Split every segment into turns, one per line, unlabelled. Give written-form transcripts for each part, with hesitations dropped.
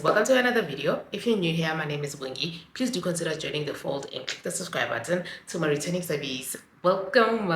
welcome to another video. If you're new here, my name is Wingy. Please do consider joining the fold and click the subscribe button. To my returning subbies, welcome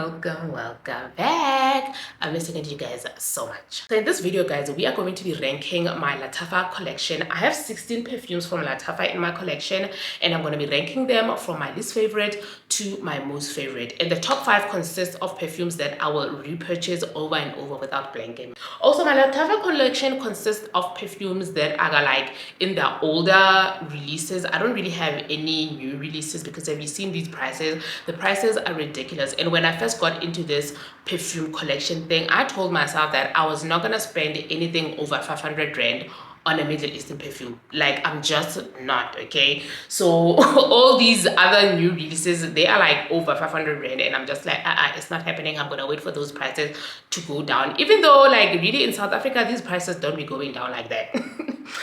back. I'm missing you guys so much. So in this video, guys, we are going to be ranking my LATTAFA collection. I have 16 perfumes from LATTAFA in my collection, and I'm going to be ranking them from my least favorite to my most favorite. And the top 5 consists of perfumes that I will repurchase over and over without blanking. Also, my LATTAFA collection consists of perfumes that are like in the older releases. I don't really have any new releases because have you seen these prices? The prices are ridiculous. And when I first got into this perfume collection thing, I told myself that I was not gonna spend anything over 500 rand on a Middle Eastern perfume. Like, I'm just not, okay? So all these other new releases, they are like over 500 rand, and I'm just like, it's not happening. I'm gonna wait for those prices to go down, even though like really in South Africa these prices don't be going down like that.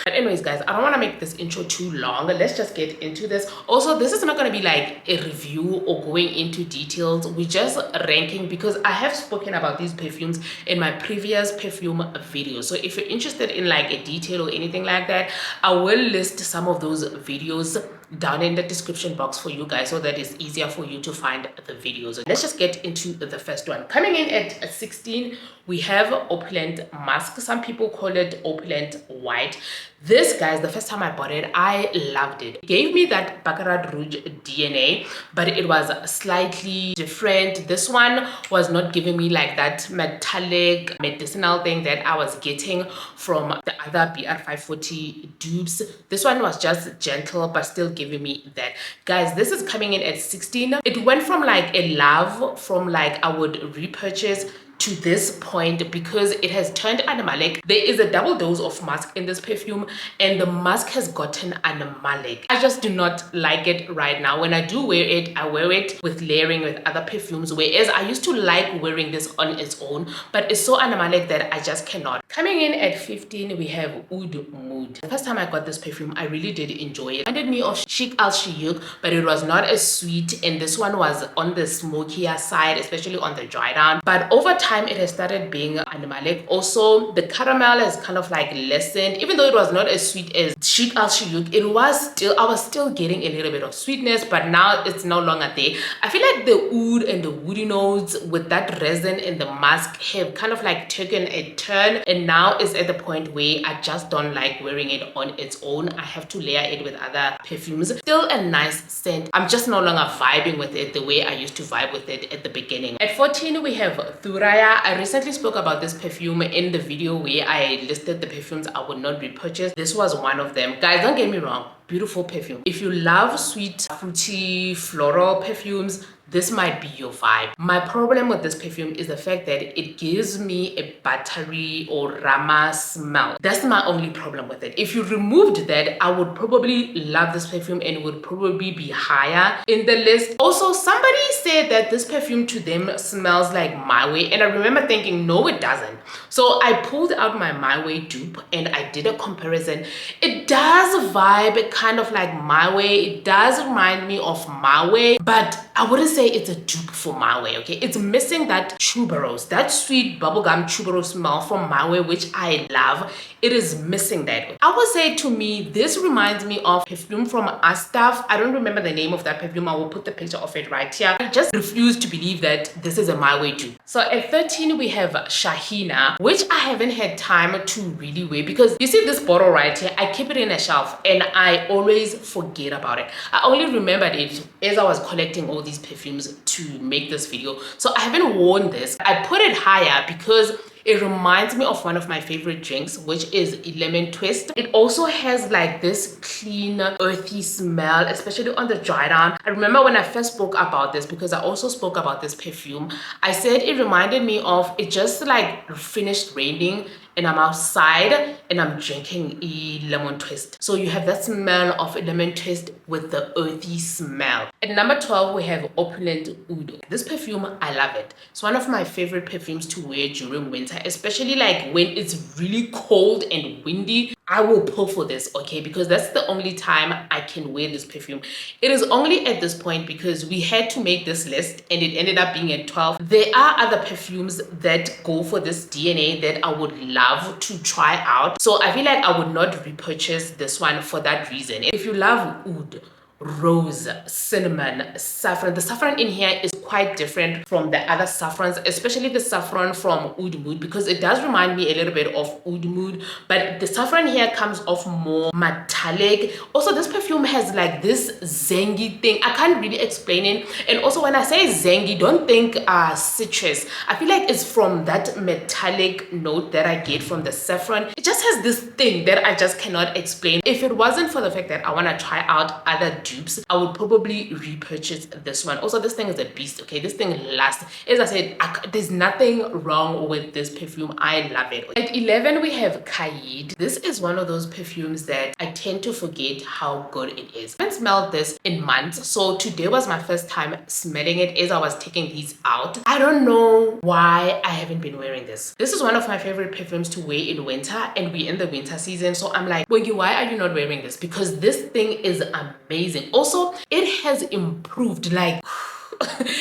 But anyways, guys, I don't want to make this intro too long. Let's just get into this. Also, this is not going to be like a review or going into details. We're just ranking because I have spoken about these perfumes in my previous perfume videos. So if you're interested in like a detail or anything like that, I will list some of those videos down in the description box for you guys so that it's easier for you to find the videos. Let's just get into the first one. Coming in at 16, we have Opulent Musk. Some people call it Opulent White. This, guys, the first time I bought it, I loved it. It gave me that Baccarat Rouge DNA, but it was slightly different. This one was not giving me like that metallic medicinal thing that I was getting from the other BR540 dupes. This one was just gentle but still giving me that. Guys, this is coming in at 16. It went from like a love, from like I would repurchase, to this point because it has turned animalic. There is a double dose of musk in this perfume, and the musk has gotten animalic. I just do not like it right now. When I do wear it, I wear it with layering with other perfumes, whereas I used to like wearing this on its own, but it's so animalic that I just cannot. Coming in at 15, we have Oud Mood. The first time I got this perfume, I really did enjoy it. It reminded me of Chic Al Shiyuk, but it was not as sweet, and this one was on the smokier side, especially on the dry down. But over time it has started being animalic. Also, the caramel has kind of like lessened. Even though it was not as sweet as Chic Al Shiyuk, I was still getting a little bit of sweetness, but now it's no longer there. I feel like the oud and the woody notes with that resin and the musk have kind of like taken a turn, and now it's at the point where I just don't like wearing it on its own. I have to layer it with other perfumes. Still a nice scent. I'm just no longer vibing with it the way I used to vibe with it at the beginning. At 14, we have Thuraya. I recently spoke about this perfume in the video where I listed the perfumes I would not repurchase. This was one of them. Guys, don't get me wrong, beautiful perfume. If you love sweet, fruity, floral perfumes, this might be your vibe. My problem with this perfume is the fact that it gives me a buttery or rama smell. That's my only problem with it. If you removed that, I would probably love this perfume and it would probably be higher in the list. Also, somebody said that this perfume to them smells like My Way, and I remember thinking, no, it doesn't. So I pulled out my My Way dupe and I did a comparison. It does vibe kind of like My Way. It does remind me of My Way, but I wouldn't say it's a dupe for My Way, okay? It's missing that tuberose, that sweet bubblegum tuberose smell from My Way, which I love. It is missing that. I would say to me, this reminds me of perfume from Astaf. I don't remember the name of that perfume. I will put the picture of it right here. I just refuse to believe that this is a My Way dupe. So at 13, we have Shahina, which I haven't had time to really wear because you see this bottle right here, I keep it in a shelf and I always forget about it. I only remembered it as I was collecting all these perfumes to make this video. So I haven't worn this. I put it higher because it reminds me of one of my favorite drinks, which is lemon twist. It also has like this clean, earthy smell, especially on the dry down. I remember when I first spoke about this, because I also spoke about this perfume, I said it reminded me of, it just like finished raining and I'm outside and I'm drinking a lemon twist. So you have that smell of a lemon twist with the earthy smell. At number 12, we have Opulent Oud. This perfume, I love it. It's one of my favorite perfumes to wear during winter, especially like when it's really cold and windy. I will pull for this, okay, because that's the only time I can wear this perfume. It is only at this point because we had to make this list and it ended up being at 12. There are other perfumes that go for this DNA that I would love to try out. So I feel like I would not repurchase this one for that reason. If you love oud, rose, cinnamon, saffron. The saffron in here is quite different from the other saffrons, especially the saffron from Oud Mood, because it does remind me a little bit of Oud Mood, but the saffron here comes off more metallic. Also, this perfume has like this zengy thing. I can't really explain it. And also, when I say zengy, don't think citrus. I feel like it's from that metallic note that I get from the saffron. It just has this thing that I just cannot explain. If it wasn't for the fact that I want to try out other dupes, I would probably repurchase this one. Also, this thing is a beast, okay? This thing lasts. As I said, there's nothing wrong with this perfume. I love it. At 11, we have Kaid. This is one of those perfumes that I tend to forget how good it is. I haven't smelled this in months, so today was my first time smelling it as I was taking these out. I don't know why I haven't been wearing this. This is one of my favorite perfumes to wear in winter, and we're in the winter season, so I'm like, Wiggy, why are you not wearing this? Because this thing is amazing. Also, it has improved like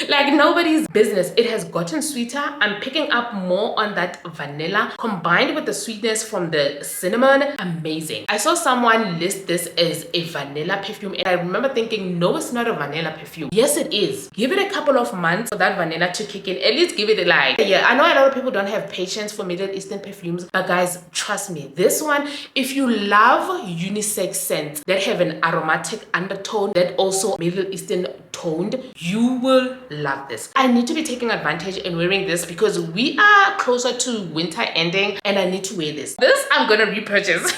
like nobody's business. It has gotten sweeter. I'm picking up more on that vanilla combined with the sweetness from the cinnamon. Amazing. I saw someone list this as a vanilla perfume and I remember thinking, no, it's not a vanilla perfume. Yes, it is. Give it a couple of months for that vanilla to kick in. At least give it a like. Yeah, I know a lot of people don't have patience for Middle Eastern perfumes, but guys, trust me, this one, if you love unisex scents that have an aromatic undertone that also Middle Eastern toned, you will love this. I need to be taking advantage and wearing this because we are closer to winter ending and I need to wear this. This I'm gonna repurchase.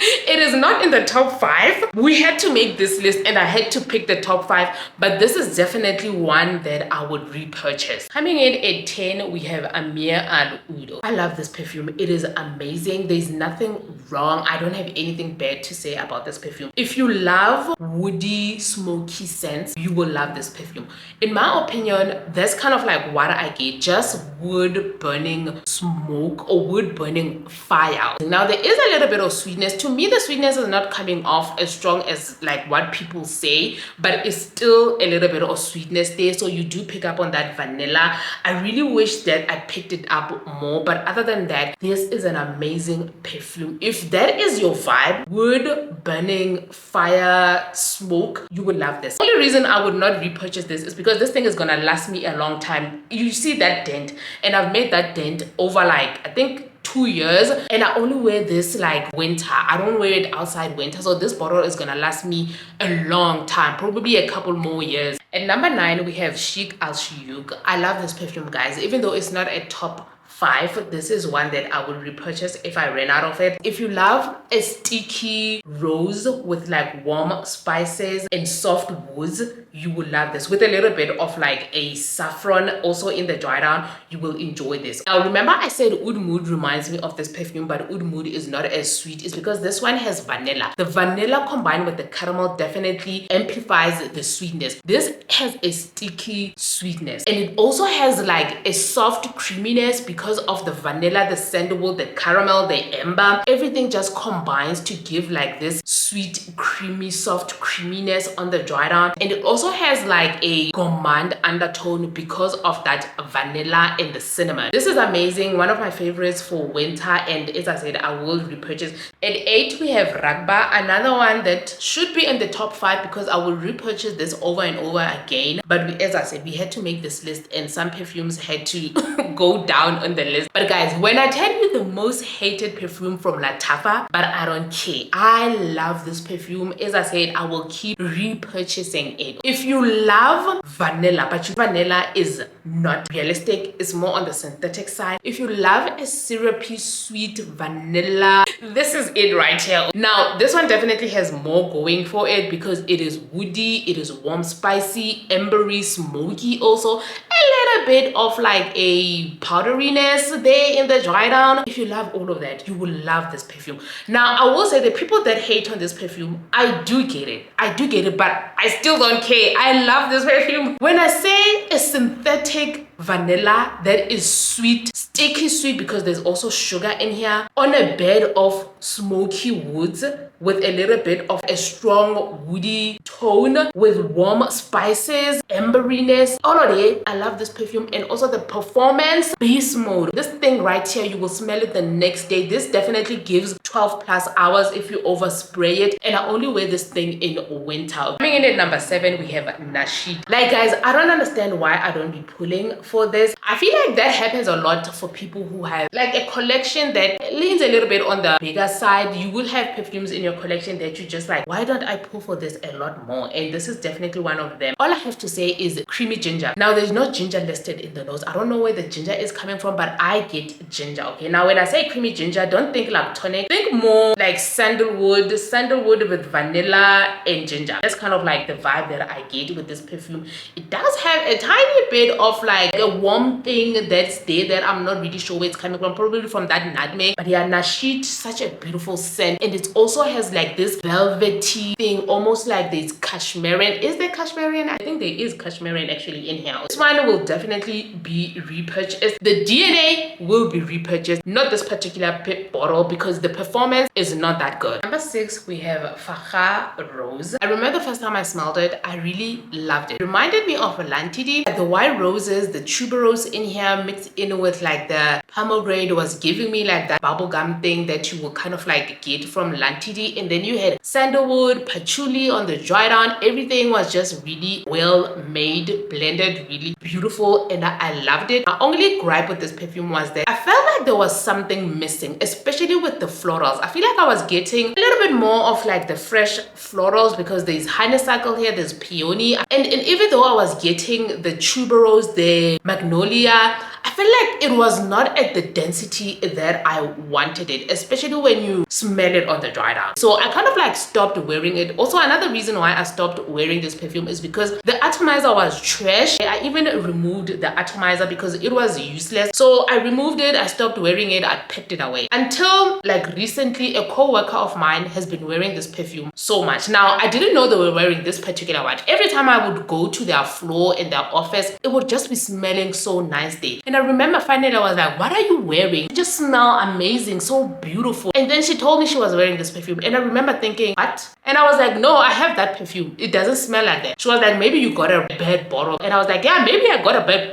It is not in the top 5. We had to make this list and I had to pick the top 5, but this is definitely one that I would repurchase. Coming in at 10, we have Amir and Udo. I love this perfume. It is amazing. There's nothing wrong. I don't have anything bad to say about this perfume. If you love woody, smoky scents, you will love this perfume. In my opinion, that's kind of like what I get, just wood burning smoke or wood burning fire. Now there is a little bit of sweetness. To me, the sweetness is not coming off as strong as like what people say, but it's still a little bit of sweetness there, so you do pick up on that vanilla. I really wish that I picked it up more, but other than that, this is an amazing perfume. If that is your vibe, wood burning fire smoke, you would love this. The only reason I would not repurchase this is because this thing is gonna last me a long time. You see that dent, and I've made that dent over like I think 2 years, and I only wear this like winter. I don't wear it outside winter, so this bottle is gonna last me a long time, probably a couple more years. At number 9, we have Chic Al Shiyuk. I love this perfume, guys. Even though it's not a top 5, this is one that I would repurchase if I ran out of it. If you love a sticky rose with like warm spices and soft woods, you will love this. With a little bit of like a saffron also in the dry down, you will enjoy this. Now remember I said Oud Mood reminds me of this perfume, but Oud Mood is not as sweet. It's because this one has vanilla. The vanilla combined with the caramel definitely amplifies the sweetness. This has a sticky sweetness, and it also has like a soft creaminess because of the vanilla, the sandalwood, the caramel, the amber. Everything just combines to give like this sweet, creamy, soft creaminess on the dry down. And it also has like a gourmand undertone because of that vanilla and the cinnamon. This is amazing. One of my favorites for winter, and as I said, I will repurchase. At 8, we have Ragba, another one that should be in the top 5 because I will repurchase this over and over again. But as I said, we had to make this list and some perfumes had to go down on the list. But guys, when I tell you the most hated perfume from LATTAFA, but I don't care, I love this perfume. As I said, I will keep repurchasing it. If you love vanilla, but vanilla is not realistic, it's more on the synthetic side. If you love a syrupy sweet vanilla, this is it right here. Now this one definitely has more going for it because it is woody, it is warm, spicy, ambery, smoky, also a little bit of like a powderiness there in the dry down. If you love all of that, you will love this perfume. Now, I will say the people that hate on this perfume, I do get it. I do get it, but I still don't care. I love this perfume. When I say a synthetic vanilla that is sweet, sticky sweet, because there's also sugar in here, on a bed of smoky woods with a little bit of a strong woody tone with warm spices, emberiness, all of it. I love this perfume. And also the performance, beast mode. This thing right here, you will smell it the next day. This definitely gives 12 plus hours if you overspray it. And I only wear this thing in winter. Coming in at number 7, we have Nashi. Like guys, I don't understand why I don't be pulling for this. I feel like that happens a lot for people who have like a collection that leans a little bit on the bigger side. You will have perfumes in your collection that you just like, why don't I pull for this a lot more? And this is definitely one of them. All I have to say is creamy ginger. Now there's no ginger listed in the nose. I don't know where the ginger is coming from, but I get ginger. Okay, now when I say creamy ginger, don't think like tonic, think more like sandalwood with vanilla and ginger. That's kind of like the vibe that I get with this perfume. It does have a tiny bit of like a warm thing that's there that I'm not really sure where it's coming from, probably from that nutmeg. But yeah, Nashi, such a beautiful scent, and it also has like this velvety thing, almost like this cashmere. Is there cashmere? I think there is cashmere actually in here. This one will definitely be repurchased. The DNA will be repurchased, not this particular bottle, because the performance is not that good. Number 6, we have Faja Rose. I remember the first time I smelled it, I really loved it. It reminded me of a Lantidi. The white roses, the tuberose in here mixed in with like the pomegranate was giving me like that bubblegum thing that you will kind of like get from Lantidi. And then you had sandalwood, patchouli on the dry down. Everything was just really well made, blended, really beautiful, and I loved it. My only gripe with this perfume was that I felt like there was something missing, especially with the florals. I feel like I was getting a little bit more of like the fresh florals, because there's honeysuckle here, there's peony, and even though I was getting the tuberose, the magnolia, I feel like it was not at the density that I wanted it, especially when you smell it on the dry down. So I kind of like stopped wearing it. Also, another reason why I stopped wearing this perfume is because the atomizer was trash. I even removed the atomizer because it was useless. So I removed it, I stopped wearing it, I packed it away. Until like recently, a co-worker of mine has been wearing this perfume so much. Now, I didn't know they were wearing this particular one. Every time I would go to their floor in their office, it would just be smelling so nice there. And I remember finally I was like, what are you wearing? You just smell amazing, so beautiful. And then she told me she was wearing this perfume, and I remember thinking, what? And I was like, no, I have that perfume. It doesn't smell like that. She was like, maybe you got a bad bottle. And I was like, yeah, maybe I got a bad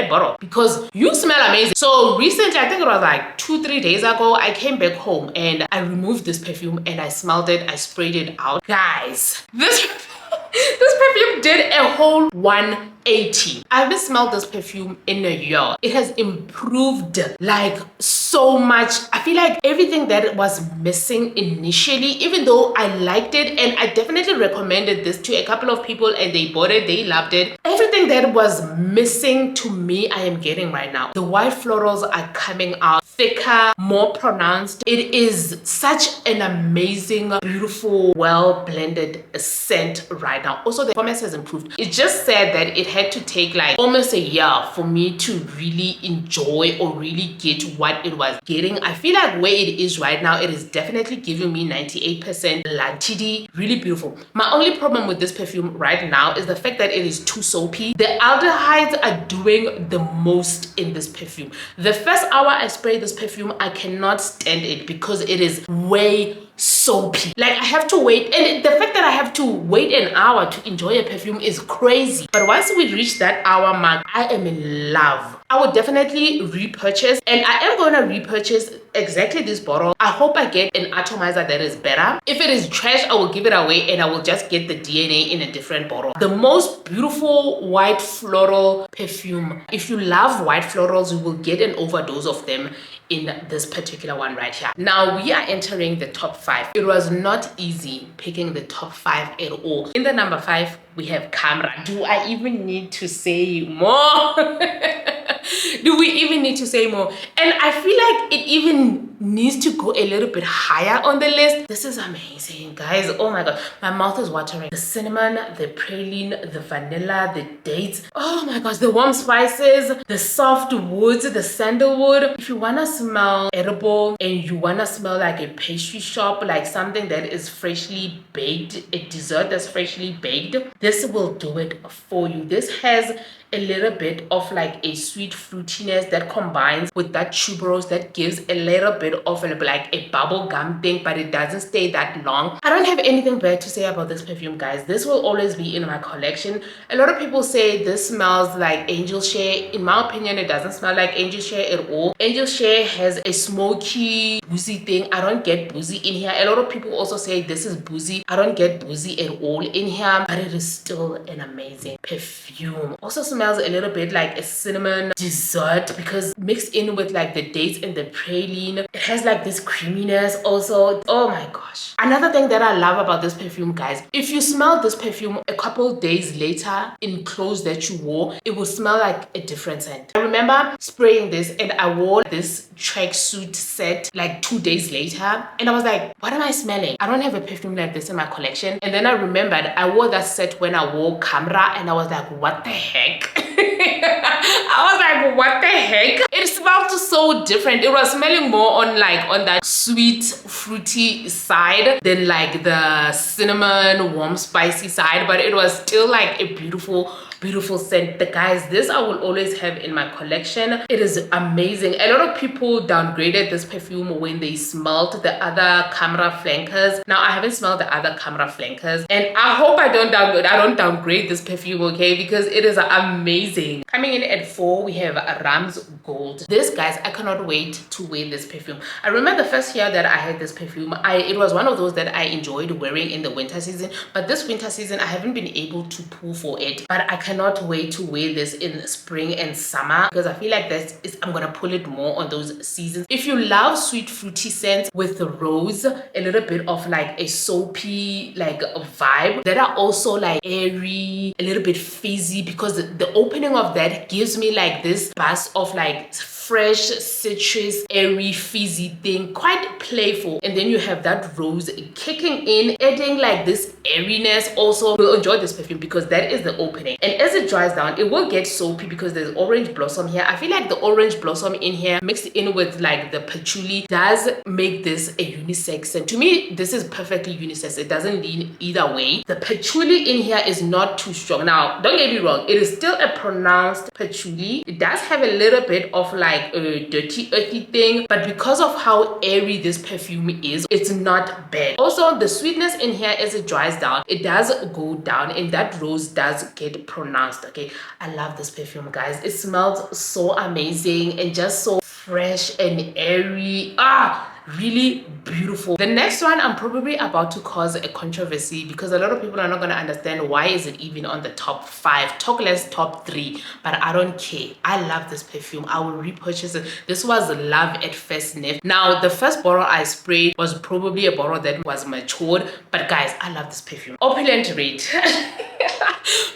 bottle, because you smell amazing. So recently, I think it was like 2-3 days ago, I came back home and I removed this perfume and I smelled it. I sprayed it out. Guys, this perfume did a whole 180. I haven't smelled this perfume in a year. It has improved like so much. I feel like everything that was missing initially, even though I liked it and I definitely recommended this to a couple of people and they bought it, they loved it. Everything that was missing to me, I am getting right now. The white florals are coming out thicker, more pronounced. It is such an amazing, beautiful, well blended scent right now. Also, the performance has improved. It just said that it had to take like almost a year for me to really enjoy or really get what it was getting. I feel like where it is right now, it is definitely giving me 98% Lantidi, really beautiful. My only problem with this perfume right now is the fact that it is too soapy. The aldehydes are doing the most in this perfume. The first hour I sprayed this perfume, I cannot stand it because it is way soapy. Like I have to wait, and the fact that I have to wait an hour to enjoy a perfume is crazy. But once we reach that hour mark, I am in love. I would definitely repurchase, and I am going to repurchase exactly this bottle. I hope I get an atomizer that is better. If it is trash, I will give it away and I will just get the DNA in a different bottle. The most beautiful white floral perfume. If you love white florals, you will get an overdose of them in this particular one right here. Now we are entering the top 5. It was not easy picking the top 5 at all. In the number 5, we have Camera. Do I even need to say more? Do we even need to say more? And I feel like it even needs to go a little bit higher on the list. This is amazing, guys. Oh my god, my mouth is watering. The cinnamon, the praline, the vanilla, the dates. Oh, Oh my gosh, the warm spices, the soft woods, the sandalwood. If you want to smell edible and you want to smell like a pastry shop, like something that is freshly baked, a dessert that's freshly baked, this will do it for you. This has a little bit of like a sweet fruitiness that combines with that tuberose that gives a little bit of like a bubble gum thing, but it doesn't stay that long. I don't have anything bad to say about this perfume, guys. This will always be in my collection. A lot of people say this smells like angel share. In my opinion, it doesn't smell like angel share at all. Angel share has a smoky boozy thing. I don't get boozy in here. A lot of people also say this is boozy. I don't get boozy at all in here, but it is still an amazing perfume. Also smells a little bit like a cinnamon dessert because mixed in with like the dates and the praline, it has like this creaminess also. Oh my gosh. Another thing that I love about this perfume, guys, if you smell this perfume a couple days later in clothes that you wore, it will smell like a different scent. I remember spraying this and I wore this tracksuit set like 2 days later and I was like, what am I smelling? I don't have a perfume like this in my collection. And then I remembered I wore that set when I wore camera and I was like, what the heck? I was like, what the heck? It smelled so different. It was smelling more on that sweet fruity side than like the cinnamon warm spicy side, but it was still like a beautiful scent. The guys, this I will always have in my collection. It is amazing. A lot of people downgraded this perfume when they smelled the other camera flankers. Now I haven't smelled the other camera flankers and I hope I don't downgrade this perfume, okay, because it is amazing. Coming in at 4, we have Rams Gold. This, guys, I cannot wait to wear this perfume. I remember the first year that I had this perfume, it was one of those that I enjoyed wearing in the winter season, but this winter season I haven't been able to pull for it, but I cannot wait to wear this in spring and summer because I feel like I'm gonna pull it more on those seasons. If you love sweet fruity scents with the rose, a little bit of like a soapy like a vibe that are also like airy, a little bit fizzy, because the opening of that gives me like this burst of like fresh citrus airy fizzy thing, quite playful, and then you have that rose kicking in, adding like this airiness. Also, you'll enjoy this perfume because that is the opening, and as it dries down it will get soapy because there's orange blossom here. I feel like the orange blossom in here mixed in with like the patchouli does make this a unisex scent. To me, this is perfectly unisex. It doesn't lean either way. The patchouli in here is not too strong. Now don't get me wrong, it is still a pronounced patchouli. It does have a little bit of like a dirty earthy thing, but because of how airy this perfume is, it's not bad. Also, the sweetness in here as it dries down, it does go down and that rose does get pronounced. Okay, I love this perfume, guys. It smells so amazing and just so fresh and airy. Really beautiful. The next one I'm probably about to cause a controversy because a lot of people are not going to understand why is it even on the top 5, talk less top 3, but I don't care. I love this perfume. I will repurchase it. This was love at first sniff. Now the first bottle I sprayed was probably a bottle that was matured, but guys, I love this perfume. Opulent Red.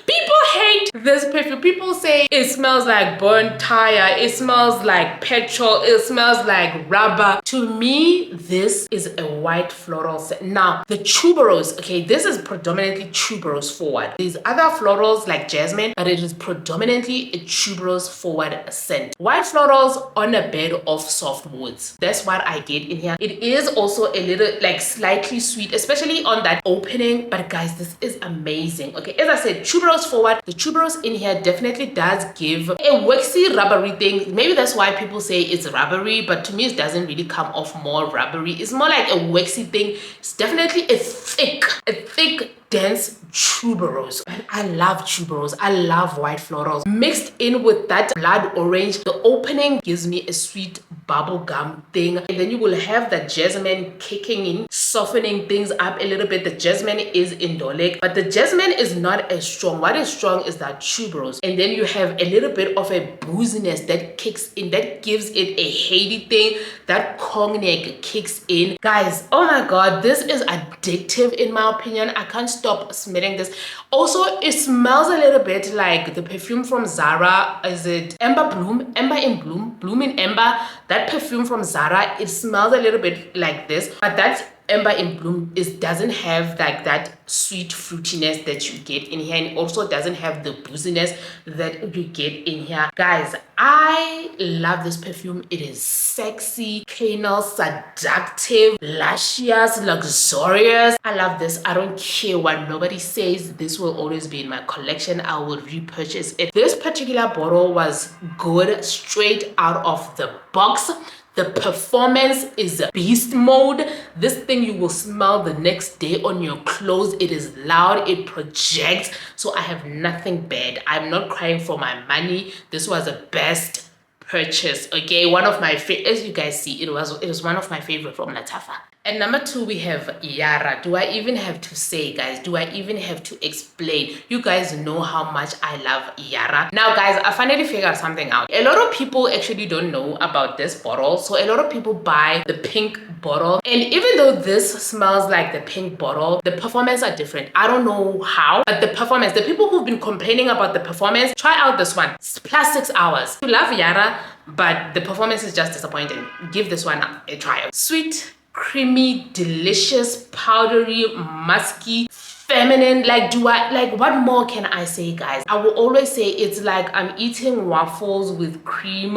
People hate this perfume. People say it smells like burnt tire, it smells like petrol, it smells like rubber. To me, this is a white floral scent. Now the tuberose, okay, this is predominantly tuberose forward. There's other florals like jasmine, but it is predominantly a tuberose forward scent. White florals on a bed of soft woods. That's what I get in here. It is also a little like slightly sweet, especially on that opening, but guys, this is amazing. Okay, as I said, tuberose forward. The tuberose in here definitely does give a waxy rubbery thing. Maybe that's why people say it's rubbery, but to me it doesn't really come off more rubbery. It's more like a waxy thing. It's definitely a thick dense tuberose. And I love tuberose. I love white florals mixed in with that blood orange. The opening gives me a sweet bubblegum thing, and then you will have the jasmine kicking in, softening things up a little bit. The jasmine is indolic, but the jasmine is not as strong. What is strong is that tuberose, and then you have a little bit of a booziness that kicks in, that gives it a heady thing. That cognac kicks in, guys. Oh my god, this is addictive in my opinion. I can't stop smelling this. Also, it smells a little bit like the perfume from Zara. Is it Amber Bloom? Amber in Bloom? Bloom in Amber? That perfume from Zara, it smells a little bit like this, but that's Amber in Bloom doesn't have like that sweet fruitiness that you get in here, and it also doesn't have the booziness that you get in here. Guys, I love this perfume. It is sexy, canal, seductive, luscious, luxurious. I love this. I don't care what nobody says. This will always be in my collection. I will repurchase it. This particular bottle was good straight out of the box. The performance is beast mode. This thing you will smell the next day on your clothes. It is loud, it projects, so I have nothing bad. I'm not crying for my money. This was a best purchase, okay? One of my favorite, as you guys see, it was one of my favorite from LATTAFA. At number 2, we have Yara. Do I even have to say, guys? Do I even have to explain? You guys know how much I love Yara. Now, guys, I finally figured something out. A lot of people actually don't know about this bottle. So a lot of people buy the pink bottle. And even though this smells like the pink bottle, the performance are different. I don't know how, but the performance, the people who've been complaining about the performance, try out this one. It's plus 6 hours. You love Yara, but the performance is just disappointing. Give this one a try. Sweet, creamy, delicious, powdery, musky, feminine. Like, what more can I say, guys? I will always say it's like I'm eating waffles with cream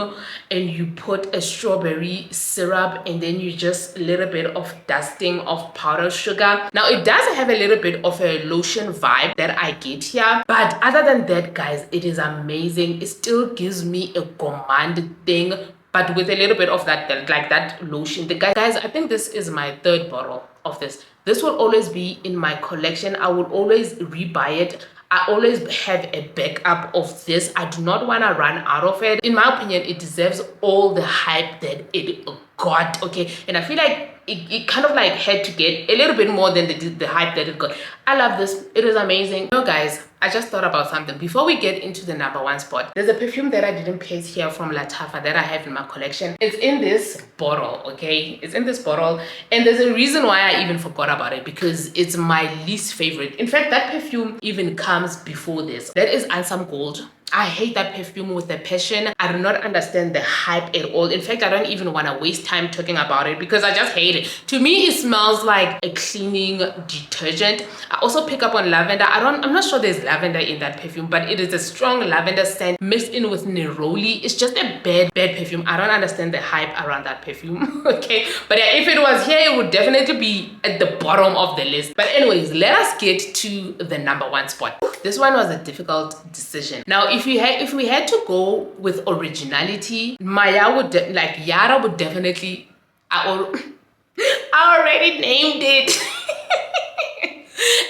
and you put a strawberry syrup and then you just a little bit of dusting of powdered sugar. Now, it does have a little bit of a lotion vibe that I get here, but other than that, guys, it is amazing. It still gives me a gourmand thing, but with a little bit of that, like that lotion. Guys, I think this is my 3rd bottle of this. This will always be in my collection. I will always rebuy it. I always have a backup of this. I do not want to run out of it. In my opinion, it deserves all the hype that it got, okay? And I feel like it kind of like had to get a little bit more than the hype that it got. I love this. It is amazing. You know, guys, I just thought about something. Before we get into the number 1 spot, there's a perfume that I didn't place here from LATTAFA that I have in my collection. It's in this bottle, okay? It's in this bottle, and there's a reason why I even forgot about it, because it's my least favorite. In fact, that perfume even comes before this. That is Ansam Gold. I hate that perfume with a passion. I do not understand the hype at all. In fact, I don't even want to waste time talking about it because I just hate it. To me, it smells like a cleaning detergent. I also pick up on lavender. I'm not sure there's lavender in that perfume, but it is a strong lavender scent mixed in with neroli. It's just a bad perfume. I don't understand the hype around that perfume. Okay, but yeah, if it was here, it would definitely be at the bottom of the list. But anyways, let us get to the number 1 spot. This one was a difficult decision. Now, if we had to go with originality, Yara would definitely. I already named it.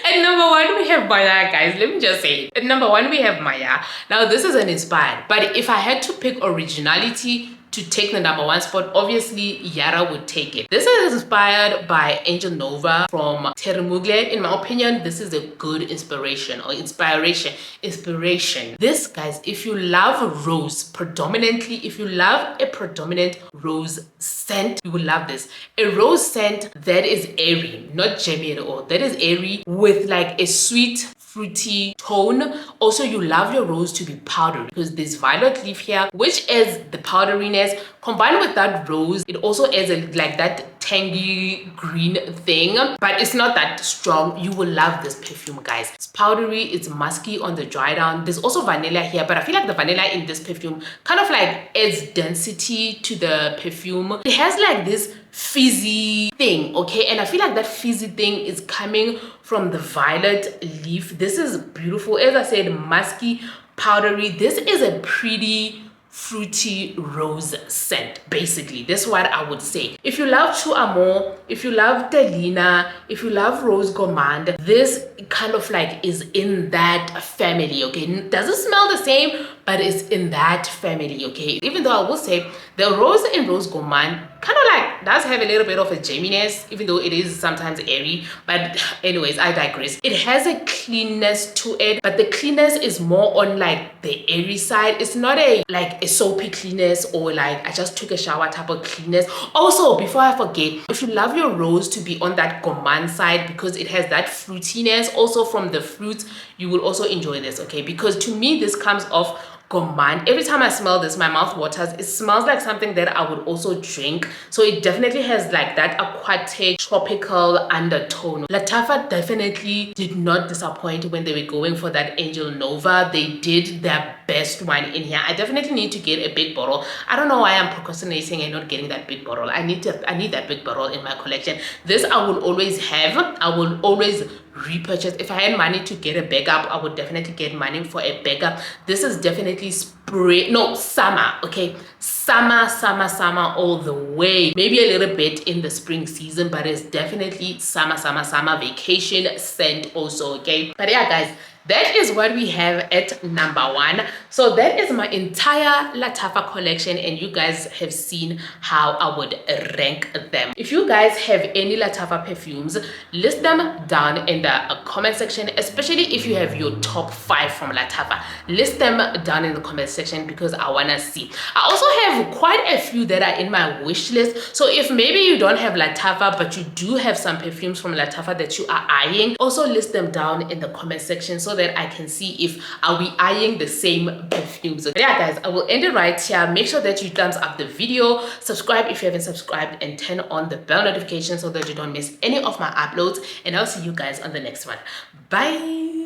At number 1, we have Maya, guys. Let me just say it. At number 1, we have Maya. Now, this is an inspired, but if I had to pick originality to take the number 1 spot, obviously Yara would take it. This is inspired by Angel Nova from Terry Mugler. In my opinion, this is a good inspiration. This, guys, if you love rose predominantly, if you love a predominant rose scent, you will love this. A rose scent that is airy, not jammy at all. That is airy with like a sweet, fruity tone. Also, you love your rose to be powdery because there's violet leaf here, which adds the powderiness. Combined with that rose, it also adds like that tangy green thing, but it's not that strong. You will love this perfume, guys. It's powdery, it's musky on the dry down. There's also vanilla here, but I feel like the vanilla in this perfume kind of like adds density to the perfume. It has like this fizzy thing, okay? And I feel like that fizzy thing is coming from the violet leaf. This is beautiful. As I said, musky, powdery. This is a pretty fruity rose scent. Basically, that's what I would say. If you love Chou Amour, if you love Delina, if you love Rose Gourmand, this kind of like is in that family, okay? It doesn't smell the same, but it's in that family, okay? Even though I will say the rose in Rose Gourmand kind of like does have a little bit of a jamminess, even though it is sometimes airy. But anyways, I digress. It has a cleanness to it, but the cleanness is more on like the airy side. It's not a like a soapy cleanness or like I just took a shower type of cleanness. Also, before I forget, if you love your rose to be on that gourmand side because it has that fruitiness also from the fruits, you will also enjoy this, okay? Because to me, this comes off gourmand. Every time I smell this, my mouth waters. It smells like something that I would also drink. So it definitely has like that aquatic, tropical undertone. LATTAFA definitely did not disappoint when they were going for that Angel Nova. They did their best one in here. I definitely need to get a big bottle. I don't know why I'm procrastinating and not getting that big bottle. I need that big bottle in my collection. This I will always have. I will always repurchase. If I had money to get a backup, I would definitely get money for a backup. This is definitely summer. Okay, summer all the way. Maybe a little bit in the spring season, but it's definitely summer vacation scent also. Okay, but yeah guys, that is what we have at number 1. So that is my entire LATTAFA collection, and you guys have seen how I would rank them. If you guys have any LATTAFA perfumes, list them down in the comment section, especially if you have your top 5 from LATTAFA. List them down in the comment section because I want to see. I also have quite a few that are in my wish list. So if maybe you don't have LATTAFA but you do have some perfumes from LATTAFA that you are eyeing, also list them down in the comment section so that I can see if are we eyeing the same perfumes. But yeah guys, I will end it right here. Make sure that you thumbs up the video, subscribe if you haven't subscribed, and turn on the bell notification so that you don't miss any of my uploads, and I'll see you guys on the next one. Bye.